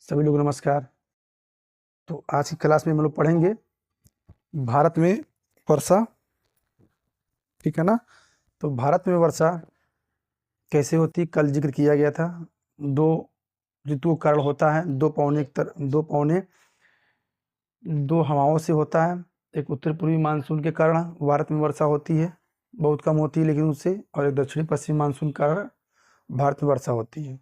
सभी लोग नमस्कार। तो आज की क्लास में हम लोग पढ़ेंगे भारत में वर्षा। ठीक है ना। तो भारत में वर्षा कैसे होती, कल जिक्र किया गया था। दो ऋतुओं का कारण होता है, दो हवाओं से होता है। एक उत्तर पूर्वी मानसून के कारण भारत में वर्षा होती है, बहुत कम होती है लेकिन उससे, और एक दक्षिणी पश्चिमी मानसून के कारण भारत में वर्षा होती है।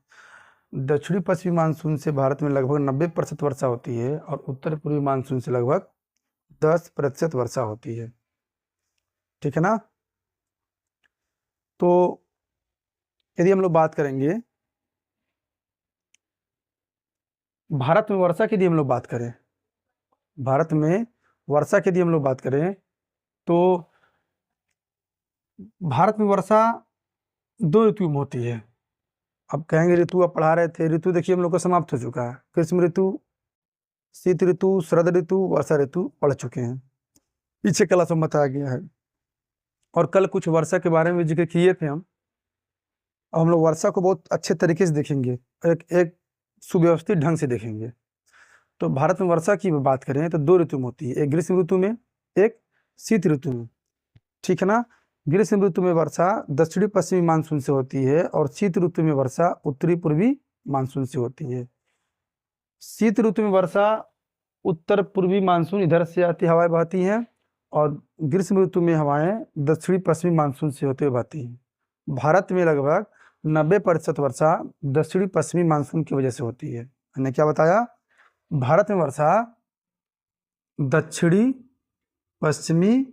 दक्षिणी पश्चिमी मानसून से भारत में लगभग 90% वर्षा होती है और उत्तर पूर्वी मानसून से लगभग 10% वर्षा होती है। ठीक है ना। तो यदि हम लोग बात करेंगे भारत में वर्षा की, यदि हम लोग बात करें भारत में वर्षा की, यदि हम लोग बात करें तो भारत में वर्षा दो ऋतु में होती है। अब कहेंगे ऋतु, अब पढ़ा रहे थे ऋतु, देखिए हम लोग का समाप्त हो चुका है। ग्रीष्म ऋतु, शीत ऋतु, शरद ऋतु, वर्षा ऋतु पढ़ चुके हैं, पीछे क्लास में बताया गया है। और कल कुछ वर्षा के बारे में जिक्र किए थे हम। अब हम लोग वर्षा को बहुत अच्छे तरीके से देखेंगे, एक सुव्यवस्थित ढंग से देखेंगे। तो भारत में वर्षा की बात करें तो दो ऋतु में होती है, एक ग्रीष्म ऋतु में, एक शीत ऋतु में। ठीक है ना। ग्रीष्म ऋतु में वर्षा दक्षिणी पश्चिमी मानसून से होती है और शीत ऋतु में वर्षा उत्तरी पूर्वी मानसून से होती है। शीत ऋतु में वर्षा उत्तर पूर्वी मानसून इधर से आती हवाएं बहती हैं और ग्रीष्म ऋतु में हवाएं दक्षिणी पश्चिमी मानसून से होते हुए बहती हैं। भारत में लगभग 90% वर्षा दक्षिणी पश्चिमी मानसून की वजह से होती है। मैंने क्या बताया, भारत में वर्षा दक्षिणी पश्चिमी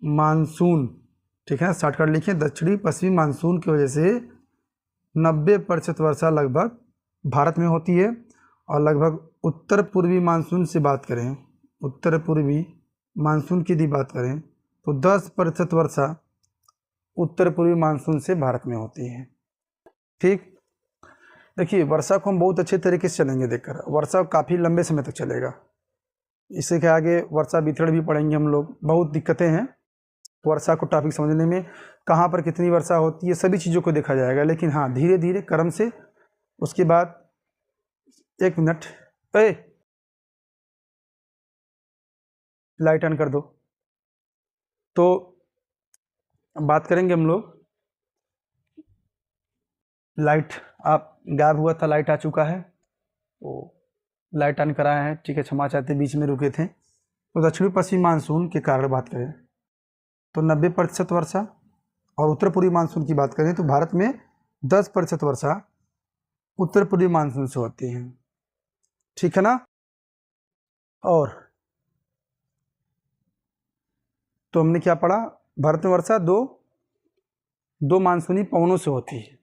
मानसून, ठीक है, शॉर्टकट लिखिए, दक्षिणी पश्चिमी मानसून की वजह से 90% वर्षा लगभग भारत में होती है। और लगभग उत्तर पूर्वी मानसून से बात करें, उत्तर पूर्वी मानसून की यदि बात करें तो 10% वर्षा उत्तर पूर्वी मानसून से भारत में होती है। ठीक। देखिए वर्षा को हम बहुत अच्छे तरीके से चलेंगे देखकर, वर्षा काफ़ी लंबे समय तक चलेगा। इससे के आगे वर्षा वितरण भी पढ़ेंगे हम लोग। बहुत दिक्कतें हैं वर्षा को टॉपिक समझने में, कहाँ पर कितनी वर्षा होती है, सभी चीज़ों को देखा जाएगा। लेकिन हाँ, धीरे धीरे क्रम से। उसके बाद एक मिनट, लाइट ऑन कर दो। तो बात करेंगे हम लोग, लाइट आप गायब हुआ था, लाइट आ चुका है, तो लाइट ऑन कराए हैं। ठीक है, क्षमा चाहते, बीच में रुके थे। तो दक्षिणी पश्चिमी मानसून के कारण बात करें तो 90% वर्षा, और उत्तर पूर्वी मानसून की बात करें तो भारत में 10% वर्षा उत्तर पूर्वी मानसून से होती है। ठीक है ना। और तो हमने क्या पढ़ा, भारत में वर्षा दो मानसूनी पवनों से होती है।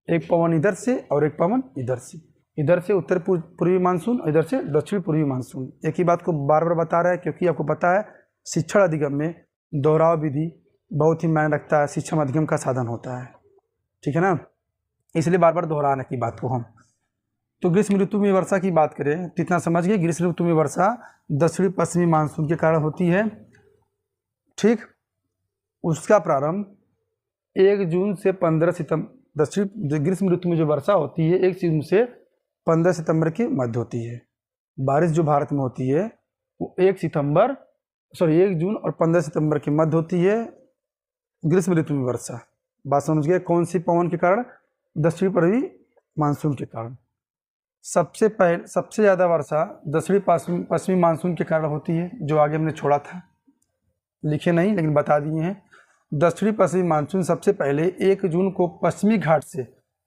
एक पवन इधर से और एक पवन इधर से। इधर से उत्तर पूर्वी मानसून, इधर से दक्षिण पूर्वी मानसून। एक ही बात को बार बार बता रहा है क्योंकि आपको पता है शिक्षण अधिगम में दोहराव विधि बहुत ही मायने रखता है, शिक्षण अधिगम का साधन होता है। ठीक है ना, इसलिए बार बार दोहराने की बात को हम। तो ग्रीष्म ऋतु में वर्षा की बात करें तो इतना समझ गए, ग्रीष्म ऋतु में वर्षा दक्षिणी पश्चिमी मानसून के कारण होती है। ठीक। उसका प्रारंभ 1 जून से 15 सितंबर, दक्षिणी ग्रीष्म ऋतु में जो वर्षा होती है 1 जून से 15 सितंबर के मध्य होती है। बारिश जो भारत में होती है वो 1 जून और 15 सितंबर के मध्य होती है ग्रीष्म ऋतु में वर्षा। बात समझ गए, कौन सी पवन के कारण, दक्षिणी पूर्वी मानसून के कारण। सबसे ज़्यादा वर्षा दक्षिणी पश्चिमी मानसून के कारण होती है, जो आगे हमने छोड़ा था, लिखे नहीं लेकिन बता दिए हैं। दक्षिणी पश्चिमी मानसून सबसे पहले 1 जून को पश्चिमी घाट से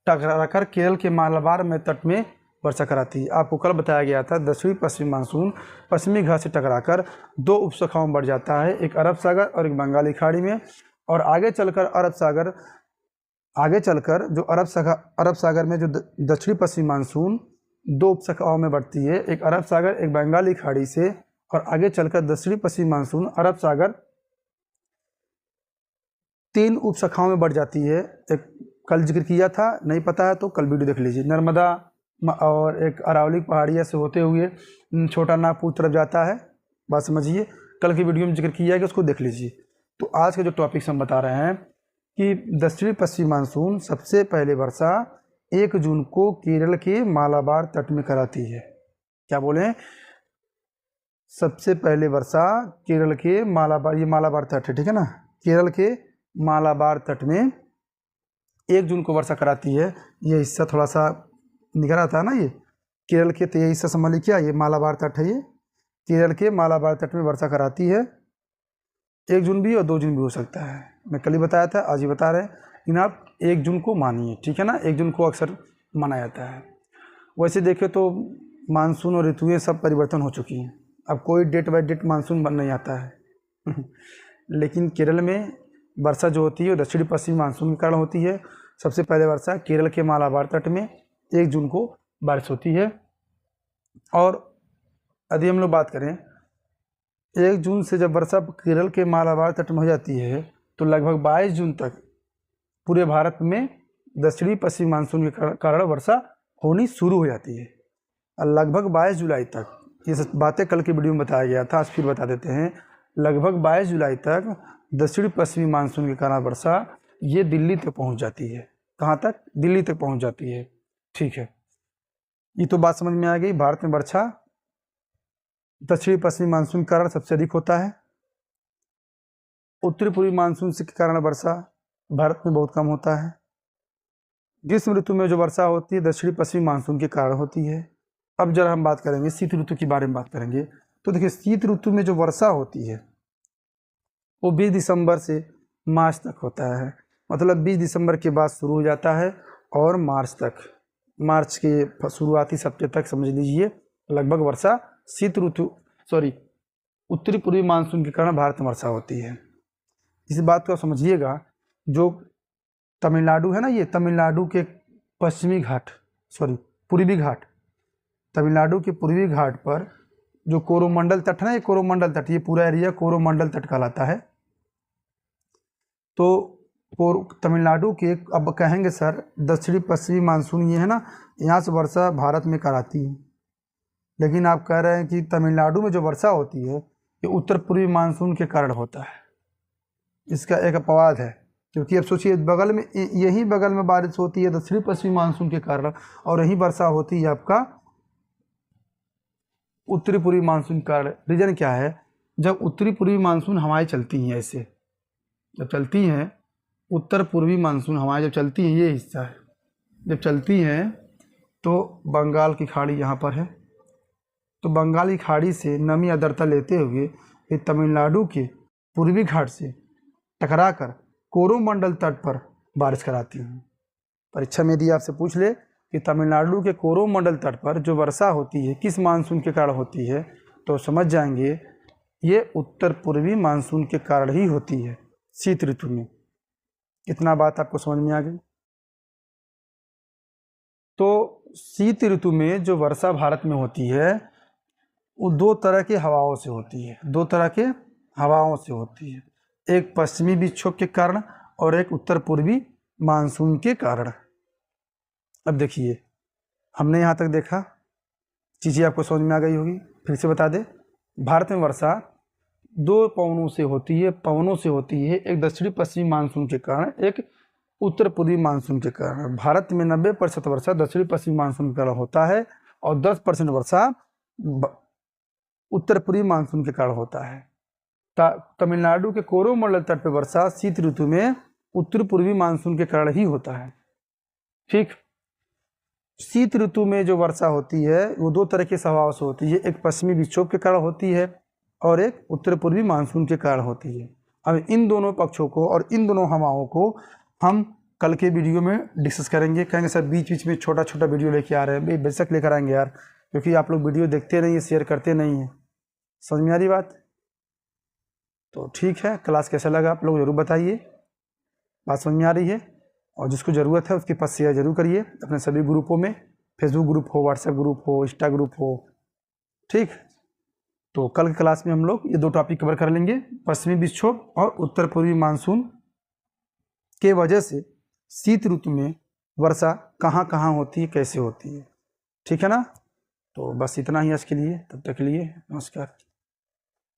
टकराकर केरल के मालाबार में तट में वर्षा कराती है। आपको कल बताया गया था दक्षिणी पश्चिमी मानसून पश्चिमी घाट से टकराकर 2 उपशाखाओं में बढ़ जाता है, एक अरब सागर और एक बंगाली खाड़ी में। और आगे चलकर जो अरब सागर में जो दक्षिणी पश्चिमी मानसून 2 उपशाखाओं में बढ़ती है, एक अरब सागर, एक बंगाली खाड़ी से। और आगे चलकर दक्षिणी पश्चिमी मानसून अरब सागर 3 उपशाखाओं में बढ़ जाती है। एक कल जिक्र किया था, नहीं पता है तो कल वीडियो देख लीजिए। नर्मदा और एक अरावली पहाड़िया से होते हुए छोटा नागपुर तरफ जाता है। बात समझिए, कल की वीडियो में जिक्र किया है कि उसको देख लीजिए। तो आज के जो टॉपिक्स हम बता रहे हैं कि दक्षिणी पश्चिमी मानसून सबसे पहले वर्षा 1 जून को केरल के मालाबार तट में कराती है। क्या बोले हैं? सबसे पहले वर्षा केरल के मालाबार, ये मालाबार तट है, ठीक है ना, केरल के मालाबार तट में 1 जून को वर्षा कराती है। ये हिस्सा थोड़ा सा निकल आता है ना, ये केरल के, तो ये हिस्सा समझ लीजिए क्या, ये मालाबार तट है, ये केरल के मालाबार तट में वर्षा कराती है। 1 जून भी और 2 जून भी हो सकता है, मैं कल ही बताया था, आज ही बता रहे हैं, लेकिन आप 1 जून को मानिए, ठीक है ना, 1 जून को अक्सर माना जाता है। वैसे देखें तो मानसून और ऋतुएं सब परिवर्तन हो चुकी हैं, अब कोई डेट बाय डेट मानसून बन नहीं आता है लेकिन केरल में वर्षा जो होती है वो दक्षिणी पश्चिमी मानसून के कारण होती है। सबसे पहले वर्षा केरल के मालाबार तट में 1 जून को बारिश होती है। और यदि हम लोग बात करें 1 जून से जब वर्षा केरल के मालाबार तट में हो जाती है तो लगभग 22 जून तक पूरे भारत में दक्षिणी पश्चिमी मानसून के कारण वर्षा होनी शुरू हो जाती है। और लगभग 22 जुलाई तक, ये सब बातें कल की वीडियो में बताया गया था, आज फिर बता देते हैं, लगभग 22 जुलाई तक दक्षिणी पश्चिमी मानसून के कारण वर्षा ये दिल्ली तक पहुंच जाती है। कहाँ तक? दिल्ली तक पहुंच जाती है। ठीक है, ये तो बात समझ में आ गई। भारत में वर्षा दक्षिणी पश्चिमी मानसून के कारण सबसे अधिक होता है। उत्तरी पूर्वी मानसून के कारण वर्षा भारत में बहुत कम होता है। ग्रीष्म ऋतु में जो वर्षा होती है दक्षिणी पश्चिमी मानसून के कारण होती है। अब जरा हम बात करेंगे शीत ऋतु के बारे में बात करेंगे। तो देखिए शीत ऋतु में जो वर्षा होती है वो 20 दिसंबर से मार्च तक होता है, मतलब 20 दिसंबर के बाद शुरू हो जाता है और मार्च तक, मार्च के शुरुआती सप्ताह तक समझ लीजिए लगभग वर्षा शीत ऋतु उत्तरी पूर्वी मानसून के कारण भारत में वर्षा होती है। इस बात को समझिएगा, जो तमिलनाडु है ना, ये तमिलनाडु के पश्चिमी घाट पूर्वी घाट, तमिलनाडु के पूर्वी घाट पर जो कोरोमंडल तट है ना, ये कोरोमंडल तट, ये पूरा एरिया कोरोमंडल तट कहलाता है। तो तमिलनाडु के, अब कहेंगे सर दक्षिणी पश्चिमी मानसून ये है ना, यहाँ से वर्षा भारत में कराती है, लेकिन आप कह रहे हैं कि तमिलनाडु में जो वर्षा होती है ये उत्तर पूर्वी मानसून के कारण होता है। इसका एक अपवाद है, क्योंकि अब सोचिए बगल में, यही बगल में बारिश होती है दक्षिणी पश्चिमी मानसून के कारण, और यही वर्षा होती है आपका उत्तरी पूर्वी मानसून के कारण। रीजन क्या है? जब उत्तरी पूर्वी मानसून हवाएं चलती हैं, ऐसे जब चलती हैं उत्तर पूर्वी मानसून हवाएं जब चलती हैं, ये हिस्सा है, जब चलती हैं तो बंगाल की खाड़ी यहाँ पर है, तो बंगाल की खाड़ी से नमी आर्द्रता लेते हुए ये तमिलनाडु के पूर्वी घाट से टकराकर कोरोमंडल तट पर बारिश कराती हैं। परीक्षा में यदि आपसे पूछ ले कि तमिलनाडु के कोरोमंडल तट पर जो वर्षा होती है किस मानसून के कारण होती है, तो समझ जाएंगे ये उत्तर पूर्वी मानसून के कारण ही होती है शीत ऋतु में। इतना बात आपको समझ में आ गई। तो शीत ऋतु में जो वर्षा भारत में होती है वो 2 तरह की हवाओं से होती है, 2 तरह के हवाओं से होती है, एक पश्चिमी विक्षोभ के कारण और एक उत्तर पूर्वी मानसून के कारण। अब देखिए हमने यहाँ तक देखा, चीज़ें आपको समझ में आ गई होगी। फिर से बता दें, भारत में वर्षा 2 पवनों से होती है, एक दक्षिणी पश्चिमी मानसून के कारण, एक उत्तर पूर्वी मानसून के कारण। भारत में 90% वर्षा दक्षिणी पश्चिमी मानसून के कारण होता है और 10% वर्षा उत्तर पूर्वी मानसून के कारण होता है। तमिलनाडु के कोरोमंडल तट पर वर्षा शीत ऋतु में उत्तर पूर्वी मानसून के कारण ही होता है। ठीक, शीत ऋतु में जो वर्षा होती है वो 2 तरह के हवाओं से होती है, एक पश्चिमी विक्षोभ के कारण होती है और एक उत्तर पूर्वी मानसून के कारण होती है। अब इन दोनों पक्षों को और इन दोनों हवाओं को हम कल के वीडियो में डिस्कस करेंगे। कहेंगे सर बीच बीच में छोटा छोटा वीडियो लेके आ रहे हैं, बेशक लेकर आएंगे यार, क्योंकि आप लोग वीडियो देखते नहीं है, शेयर करते नहीं हैं। समझ में आ रही बात? तो ठीक है, क्लास कैसा लगा आप लोग ज़रूर बताइए, बात समझ में आ रही है? और जिसको ज़रूरत है उसके पास शेयर जरूर करिए अपने सभी ग्रुपों में, फेसबुक ग्रुप हो, व्हाट्सएप ग्रुप हो, इंस्टा ग्रुप हो। ठीक, तो कल की क्लास में हम लोग ये 2 टॉपिक कवर कर लेंगे, पश्चिमी विक्षोभ और उत्तर पूर्वी मानसून के वजह से शीत ऋतु में वर्षा कहाँ कहाँ होती है, कैसे होती है। ठीक है ना? तो बस इतना ही आज के लिए, तब तक के लिए नमस्कार।